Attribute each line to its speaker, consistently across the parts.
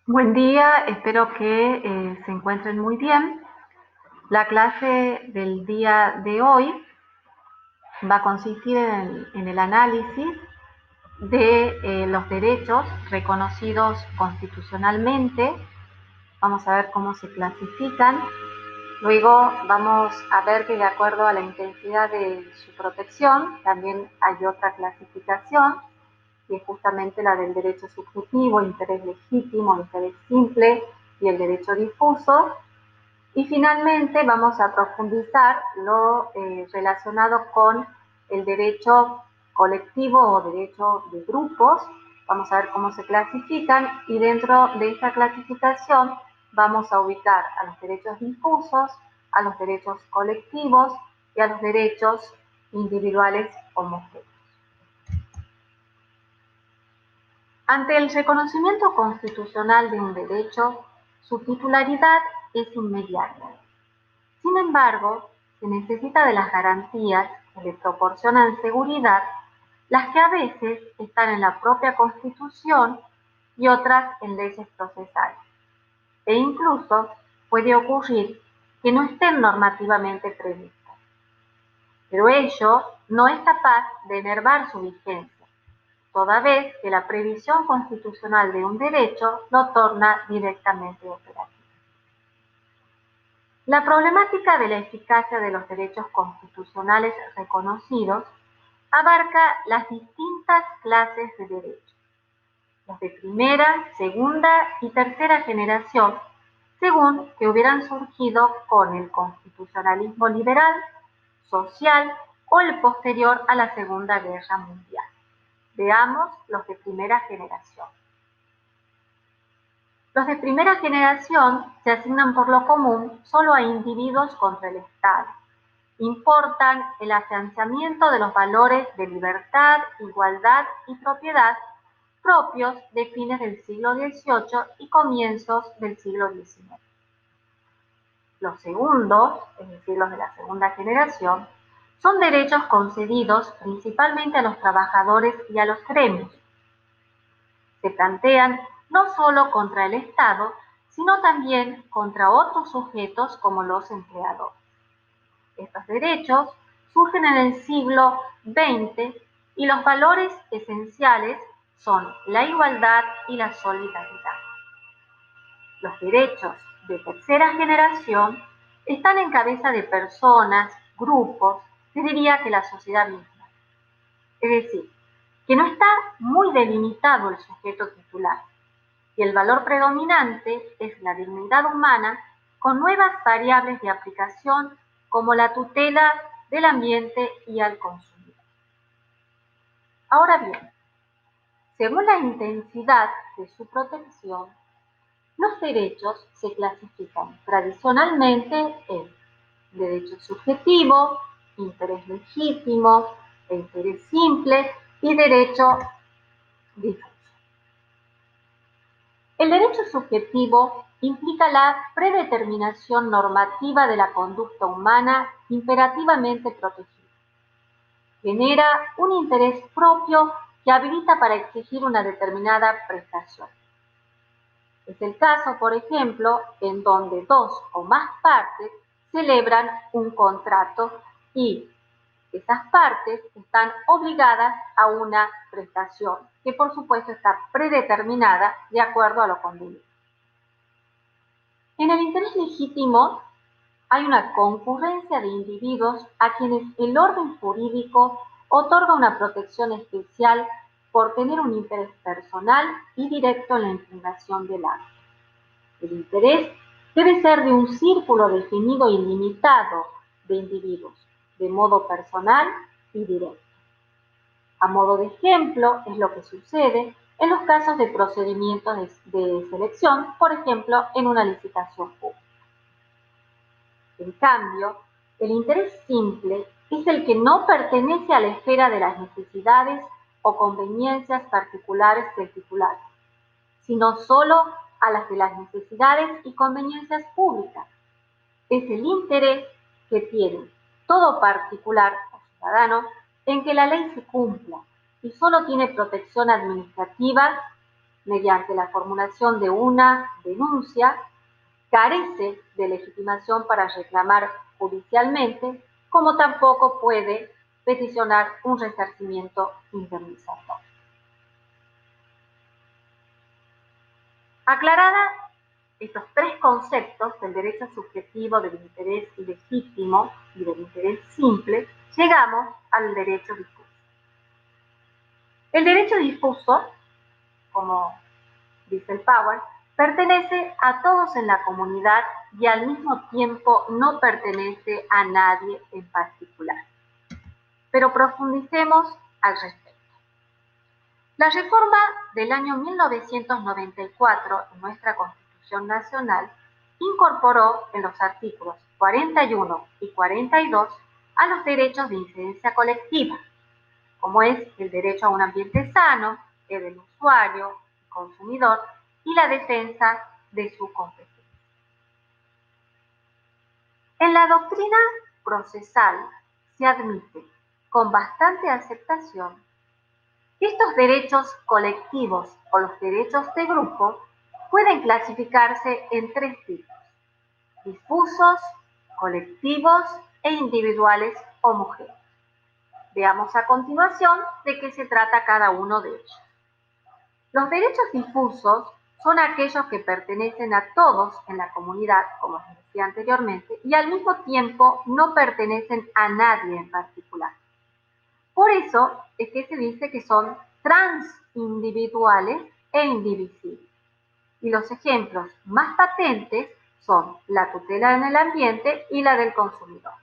Speaker 1: Buen día, espero que se encuentren muy bien. La clase del día de hoy va a consistir en el análisis de los derechos reconocidos constitucionalmente. Vamos a ver cómo se clasifican. Luego vamos a ver que de acuerdo a la intensidad de su protección, también hay otra clasificación, y es justamente la del derecho subjetivo, interés legítimo, interés simple y el derecho difuso. Y finalmente vamos a profundizar lo relacionado con el derecho colectivo o derecho de grupos. Vamos a ver cómo se clasifican y dentro de esta clasificación vamos a ubicar a los derechos difusos, a los derechos colectivos y a los derechos individuales homogéneos. Ante el reconocimiento constitucional de un derecho, su titularidad es inmediata. Sin embargo, se necesita de las garantías que le proporcionan seguridad, las que a veces están en la propia Constitución y otras en leyes procesales. E incluso puede ocurrir que no estén normativamente previstas. Pero ello no es capaz de enervar su vigencia, toda vez que la previsión constitucional de un derecho lo torna directamente operativo. La problemática de la eficacia de los derechos constitucionales reconocidos abarca las distintas clases de derechos, los de primera, segunda y tercera generación, según que hubieran surgido con el constitucionalismo liberal, social o el posterior a la Segunda Guerra Mundial. Veamos los de primera generación. Los de primera generación se asignan por lo común solo a individuos contra el Estado. Importan el afianzamiento de los valores de libertad, igualdad y propiedad propios de fines del siglo XVIII y comienzos del siglo XIX. Los segundos, es decir, los de la segunda generación, son derechos concedidos principalmente a los trabajadores y a los gremios. Se plantean no solo contra el Estado, sino también contra otros sujetos como los empleadores. Estos derechos surgen en el siglo XX y los valores esenciales son la igualdad y la solidaridad. Los derechos de tercera generación están en cabeza de personas, grupos, se diría que la sociedad misma. Es decir, que no está muy delimitado el sujeto titular y el valor predominante es la dignidad humana con nuevas variables de aplicación como la tutela del ambiente y al consumidor. Ahora bien, según la intensidad de su protección, los derechos se clasifican tradicionalmente en derecho subjetivo, interés legítimo, interés simple y derecho difuso. El derecho subjetivo implica la predeterminación normativa de la conducta humana imperativamente protegida. Genera un interés propio que habilita para exigir una determinada prestación. Es el caso, por ejemplo, en donde dos o más partes celebran un contrato y esas partes están obligadas a una prestación, que por supuesto está predeterminada de acuerdo a lo convenido. En el interés legítimo hay una concurrencia de individuos a quienes el orden jurídico otorga una protección especial por tener un interés personal y directo en la impugnación del acto. El interés debe ser de un círculo definido y limitado de individuos, de modo personal y directo. A modo de ejemplo, es lo que sucede en los casos de procedimientos de selección, por ejemplo, en una licitación pública. En cambio, el interés simple es el que no pertenece a la esfera de las necesidades o conveniencias particulares del titular, sino solo a las de las necesidades y conveniencias públicas. Es el interés que tiene todo particular o ciudadano en que la ley se cumpla y solo tiene protección administrativa mediante la formulación de una denuncia, carece de legitimación para reclamar judicialmente, como tampoco puede peticionar un resarcimiento indemnizatorio. Aclarada estos tres conceptos del derecho subjetivo, del interés ilegítimo y del interés simple, llegamos al derecho difuso. El derecho difuso, como dice el Power, pertenece a todos en la comunidad y al mismo tiempo no pertenece a nadie en particular. Pero profundicemos al respecto. La reforma del año 1994 en nuestra Constitución Nacional incorporó en los artículos 41 y 42 a los derechos de incidencia colectiva, como es el derecho a un ambiente sano, el del usuario, el consumidor y la defensa de su competencia. En la doctrina procesal se admite con bastante aceptación que estos derechos colectivos o los derechos de grupo pueden clasificarse en tres tipos: difusos, colectivos e individuales homogéneos. Veamos a continuación de qué se trata cada uno de ellos. Los derechos difusos son aquellos que pertenecen a todos en la comunidad, como les decía anteriormente, y al mismo tiempo no pertenecen a nadie en particular. Por eso es que se dice que son transindividuales e indivisibles. Y los ejemplos más patentes son la tutela en el ambiente y la del consumidor.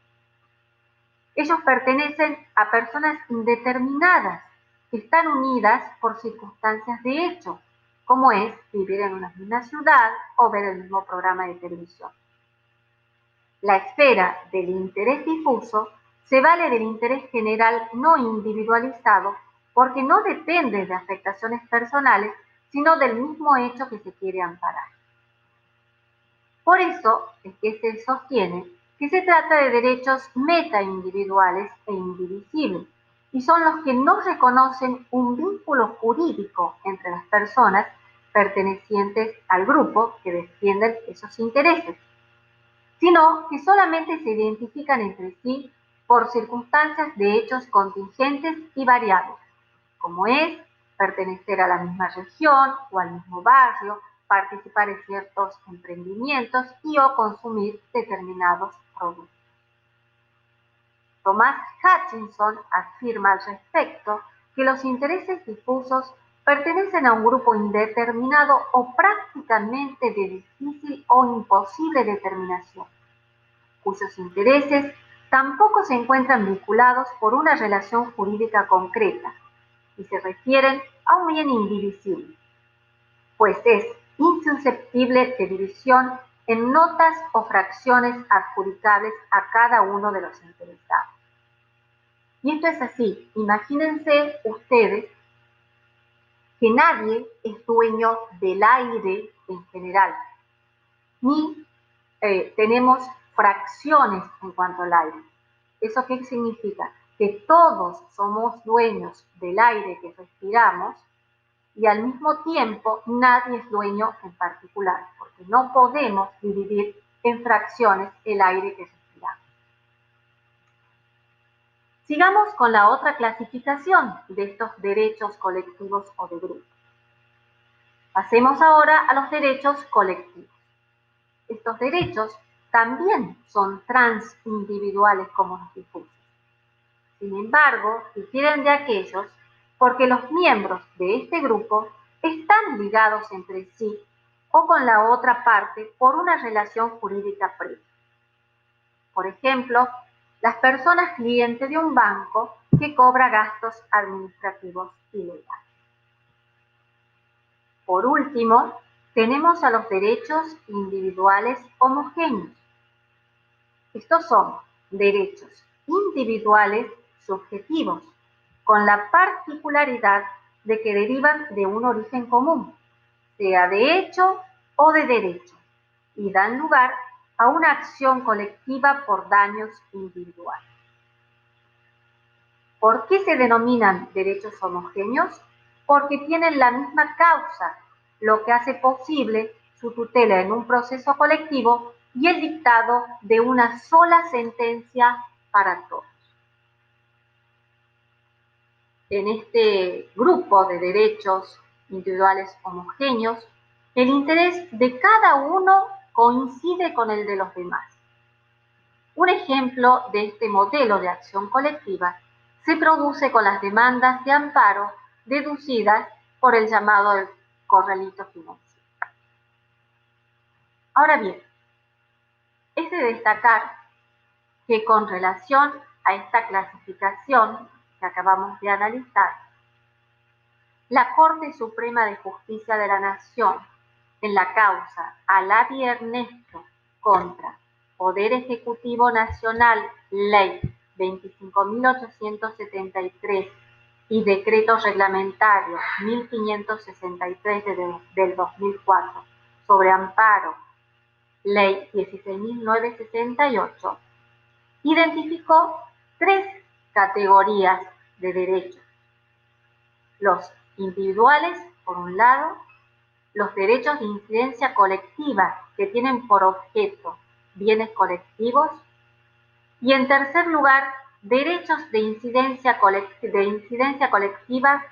Speaker 1: Ellos pertenecen a personas indeterminadas que están unidas por circunstancias de hecho, como es vivir en una misma ciudad o ver el mismo programa de televisión. La esfera del interés difuso se vale del interés general no individualizado porque no depende de afectaciones personales, sino del mismo hecho que se quiere amparar. Por eso es que se sostiene que se trata de derechos metaindividuales e indivisibles, y son los que no reconocen un vínculo jurídico entre las personas pertenecientes al grupo que defienden esos intereses, sino que solamente se identifican entre sí por circunstancias de hechos contingentes y variables, como es pertenecer a la misma región o al mismo barrio, participar en ciertos emprendimientos y o consumir determinados productos. Thomas Hutchinson afirma al respecto que los intereses difusos pertenecen a un grupo indeterminado o prácticamente de difícil o imposible determinación, cuyos intereses tampoco se encuentran vinculados por una relación jurídica concreta y se refieren a un bien indivisible, pues es insusceptible de división en notas o fracciones adjudicables a cada uno de los interesados. Y esto es así. Imagínense ustedes que nadie es dueño del aire en general, ni tenemos fracciones en cuanto al aire. ¿Eso qué significa? Que todos somos dueños del aire que respiramos y al mismo tiempo nadie es dueño en particular, porque no podemos dividir en fracciones el aire que respiramos. Sigamos con la otra clasificación de estos derechos colectivos o de grupo. Pasemos ahora a los derechos colectivos. Estos derechos también son transindividuales como los difusos. Sin embargo, difieren de aquellos porque los miembros de este grupo están ligados entre sí o con la otra parte por una relación jurídica previa. Por ejemplo, las personas clientes de un banco que cobra gastos administrativos ilegales. Por último, tenemos a los derechos individuales homogéneos. Estos son derechos individuales subjetivos, con la particularidad de que derivan de un origen común, sea de hecho o de derecho, y dan lugar a una acción colectiva por daños individuales. ¿Por qué se denominan derechos homogéneos? Porque tienen la misma causa lo que hace posible su tutela en un proceso colectivo y el dictado de una sola sentencia para todos. En este grupo de derechos individuales homogéneos, el interés de cada uno coincide con el de los demás. Un ejemplo de este modelo de acción colectiva se produce con las demandas de amparo deducidas por el llamado corralito financiero. Ahora bien, es de destacar que con relación a esta clasificación que acabamos de analizar, la Corte Suprema de Justicia de la Nación, en la causa Alavi Ernesto contra Poder Ejecutivo Nacional, Ley 25.873 y Decreto Reglamentario 1563 del 2004 sobre amparo, Ley 16.968, identificó tres categorías de derechos: los individuales, por un lado, los derechos de incidencia colectiva que tienen por objeto bienes colectivos y, en tercer lugar, derechos de incidencia colectiva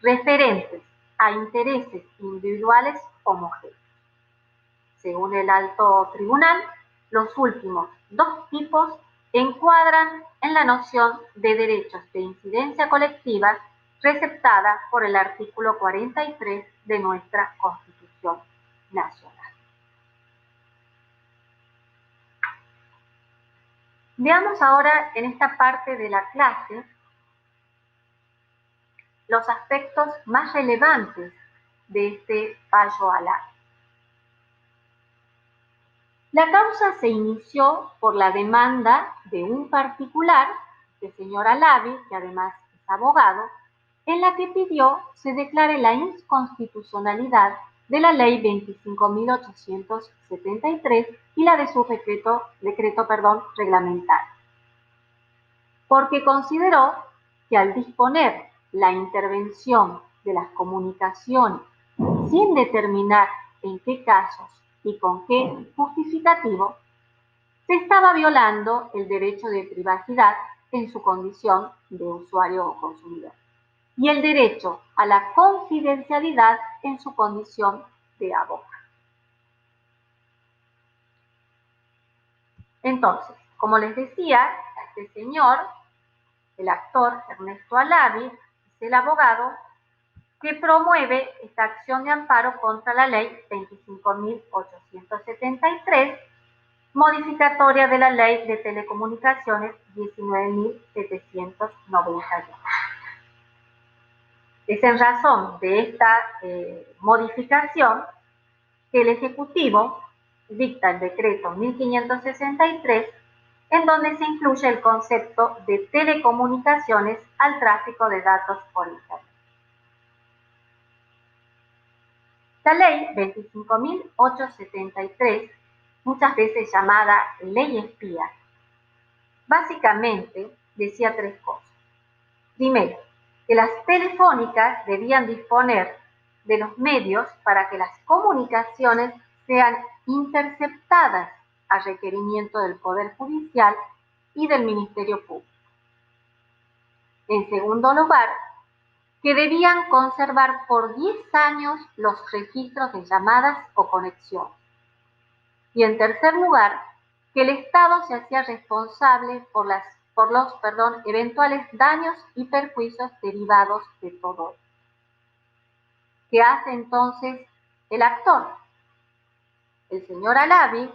Speaker 1: referentes a intereses individuales homogéneos. Según el alto tribunal, los últimos dos tipos encuadran en la noción de derechos de incidencia colectiva receptada por el artículo 43 de nuestra Constitución Nacional. Veamos ahora en esta parte de la clase los aspectos más relevantes de este fallo Alavi. La causa se inició por la demanda de un particular, el señor Alavi, que además es abogado, en la que pidió se declare la inconstitucionalidad de la Ley 25.873 y la de su decreto reglamentario, porque consideró que al disponer la intervención de las comunicaciones sin determinar en qué casos y con qué justificativo, se estaba violando el derecho de privacidad en su condición de usuario o consumidor y el derecho a la confidencialidad en su condición de abogado. Entonces, como les decía, este señor, el actor Ernesto Alavi, es el abogado que promueve esta acción de amparo contra la Ley 25.873, modificatoria de la Ley de Telecomunicaciones 19.791. Es en razón de esta modificación que el Ejecutivo dicta el decreto 1563, en donde se incluye el concepto de telecomunicaciones al tráfico de datos por Internet. La ley 25.873, muchas veces llamada ley espía, básicamente decía tres cosas. Primero, que las telefónicas debían disponer de los medios para que las comunicaciones sean interceptadas a requerimiento del Poder Judicial y del Ministerio Público. En segundo lugar, que debían conservar por 10 años los registros de llamadas o conexiones. Y en tercer lugar, que el Estado se hacía responsable por los eventuales daños y perjuicios derivados de todo. ¿Qué hace entonces el actor? El señor Alavi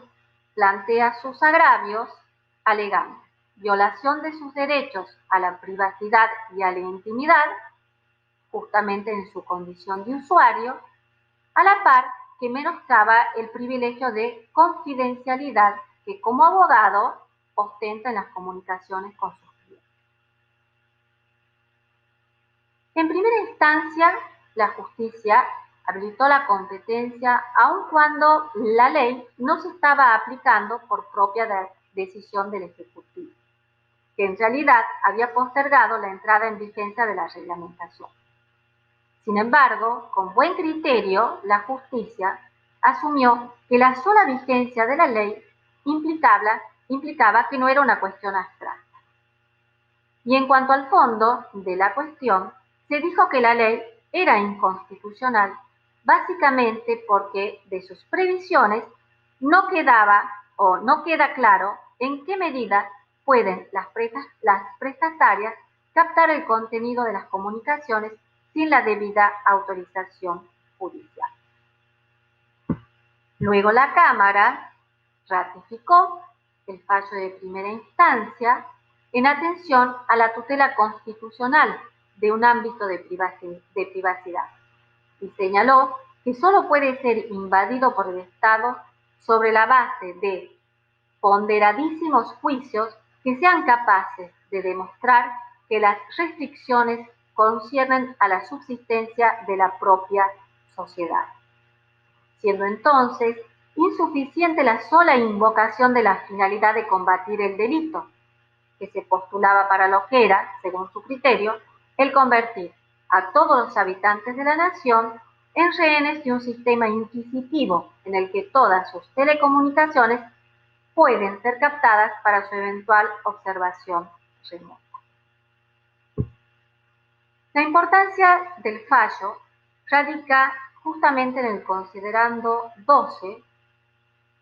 Speaker 1: plantea sus agravios alegando violación de sus derechos a la privacidad y a la intimidad, justamente en su condición de usuario, a la par que menoscaba el privilegio de confidencialidad que como abogado ostenta en las comunicaciones con sus clientes. En primera instancia, la justicia habilitó la competencia aun cuando la ley no se estaba aplicando por propia decisión del Ejecutivo, que en realidad había postergado la entrada en vigencia de la reglamentación. Sin embargo, con buen criterio, la justicia asumió que la sola vigencia de la ley implicaba que no era una cuestión abstracta. Y en cuanto al fondo de la cuestión, se dijo que la ley era inconstitucional, básicamente porque de sus previsiones no queda claro en qué medida pueden las prestatarias captar el contenido de las comunicaciones sin la debida autorización judicial. Luego la Cámara ratificó el fallo de primera instancia en atención a la tutela constitucional de un ámbito de privacidad y señaló que solo puede ser invadido por el Estado sobre la base de ponderadísimos juicios que sean capaces de demostrar que las restricciones conciernen a la subsistencia de la propia sociedad, siendo entonces insuficiente la sola invocación de la finalidad de combatir el delito, que se postulaba para lo que era, según su criterio, el convertir a todos los habitantes de la nación en rehenes de un sistema inquisitivo en el que todas sus telecomunicaciones pueden ser captadas para su eventual observación remota. La importancia del fallo radica justamente en el considerando 12,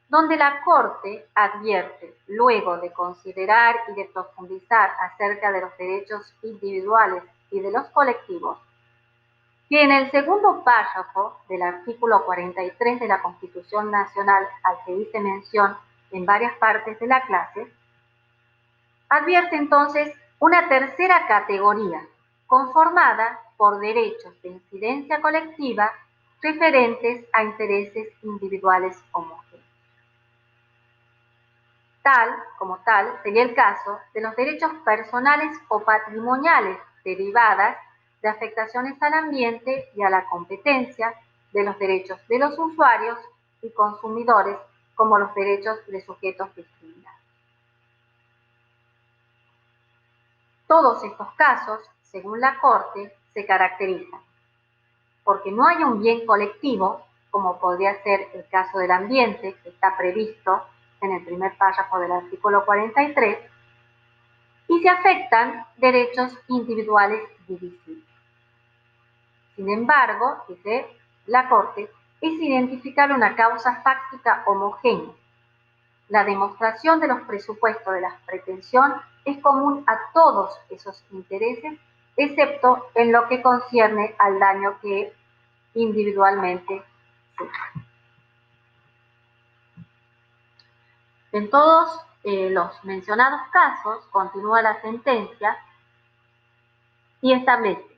Speaker 1: donde la Corte advierte, luego de considerar y de profundizar acerca de los derechos individuales y de los colectivos, que en el segundo párrafo del artículo 43 de la Constitución Nacional, al que hice mención en varias partes de la clase, advierte entonces una tercera categoría, conformada por derechos de incidencia colectiva referentes a intereses individuales homogéneos. Como tal, sería el caso de los derechos personales o patrimoniales derivadas de afectaciones al ambiente y a la competencia, de los derechos de los usuarios y consumidores, como los derechos de sujetos discriminados. Todos estos casos, según la Corte, se caracterizan porque no hay un bien colectivo, como podría ser el caso del ambiente, que está previsto en el primer párrafo del artículo 43, y se afectan derechos individuales divisibles. Sin embargo, dice la Corte, es identificar una causa fáctica homogénea. La demostración de los presupuestos de la pretensión es común a todos esos intereses, excepto en lo que concierne al daño que individualmente sufre. En todos los mencionados casos, continúa la sentencia y establece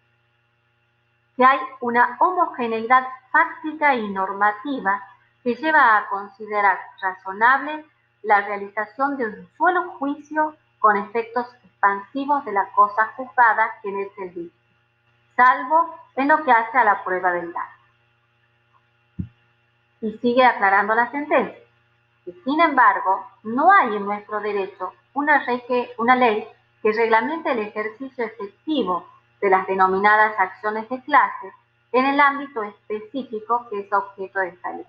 Speaker 1: que hay una homogeneidad fáctica y normativa que lleva a considerar razonable la realización de un solo juicio con efectos expansivos de la cosa juzgada en el servicio, salvo en lo que hace a la prueba del daño. Y sigue aclarando la sentencia. Y sin embargo, no hay en nuestro derecho una ley que reglamente el ejercicio efectivo de las denominadas acciones de clase en el ámbito específico que es objeto de esta ley.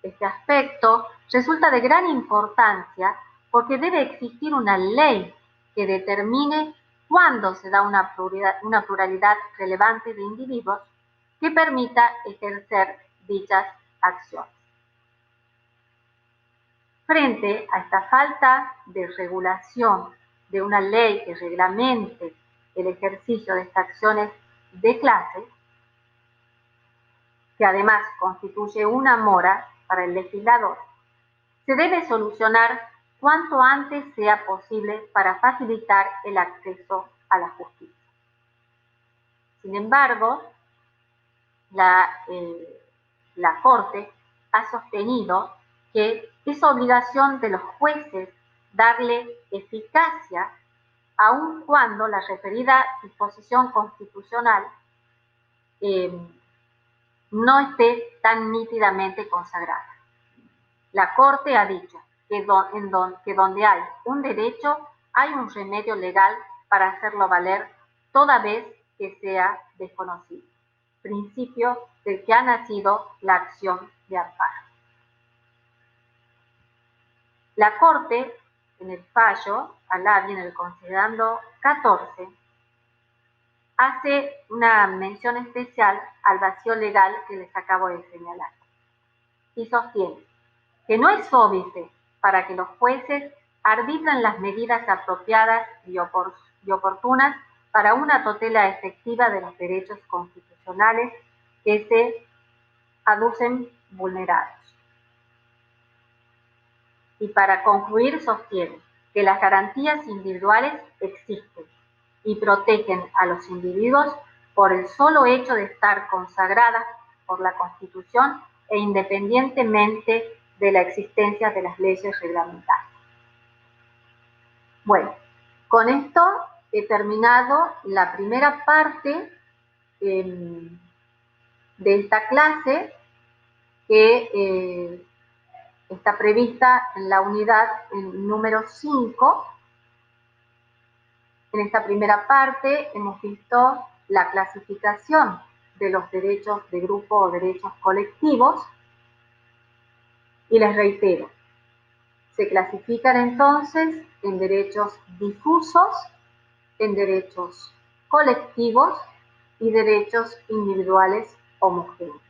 Speaker 1: Este aspecto resulta de gran importancia porque debe existir una ley que determine cuándo se da una pluralidad relevante de individuos que permita ejercer dichas acciones. Frente a esta falta de regulación de una ley que reglamente el ejercicio de estas acciones de clase, que además constituye una mora para el legislador, se debe solucionar cuanto antes sea posible para facilitar el acceso a la justicia. Sin embargo, la Corte ha sostenido que es obligación de los jueces darle eficacia aun cuando la referida disposición constitucional no esté tan nítidamente consagrada. La Corte ha dicho que donde hay un derecho, hay un remedio legal para hacerlo valer, toda vez que sea desconocido, principio del que ha nacido la acción de amparo. La Corte, en el fallo Alavi, en el considerando 14, hace una mención especial al vacío legal que les acabo de señalar y sostiene que no es óbice para que los jueces arbitren las medidas apropiadas y oportunas para una tutela efectiva de los derechos constitucionales que se aducen vulnerados. Y para concluir sostiene que las garantías individuales existen y protegen a los individuos por el solo hecho de estar consagradas por la Constitución e independientemente de la existencia de las leyes reglamentarias. Bueno, con esto he terminado la primera parte de esta clase que está prevista en la unidad número 5. En esta primera parte hemos visto la clasificación de los derechos de grupo o derechos colectivos y les reitero, se clasifican entonces en derechos difusos, en derechos colectivos y derechos individuales homogéneos.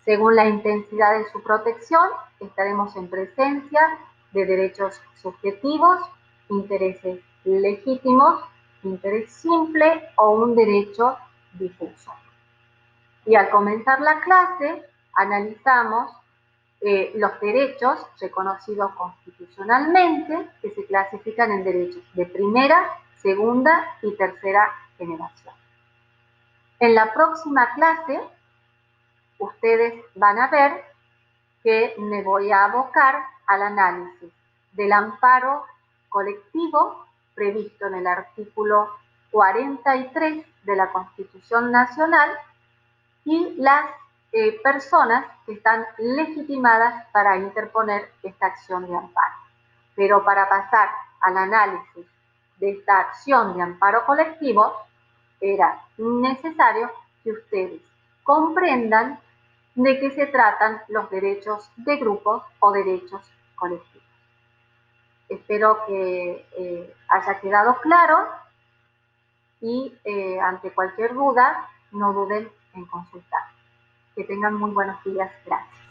Speaker 1: Según la intensidad de su protección, estaremos en presencia de derechos subjetivos, intereses legítimos, interés simple o un derecho difuso. Y al comenzar la clase, analizamos los derechos reconocidos constitucionalmente que se clasifican en derechos de primera, segunda y tercera generación. En la próxima clase, ustedes van a ver que me voy a abocar al análisis del amparo colectivo previsto en el artículo 43 de la Constitución Nacional y las personas que están legitimadas para interponer esta acción de amparo. Pero para pasar al análisis de esta acción de amparo colectivo, era necesario que ustedes comprendan de qué se tratan los derechos de grupos o derechos colectivos. Espero que haya quedado claro y ante cualquier duda no duden en consultar. Que tengan muy buenos días. Gracias.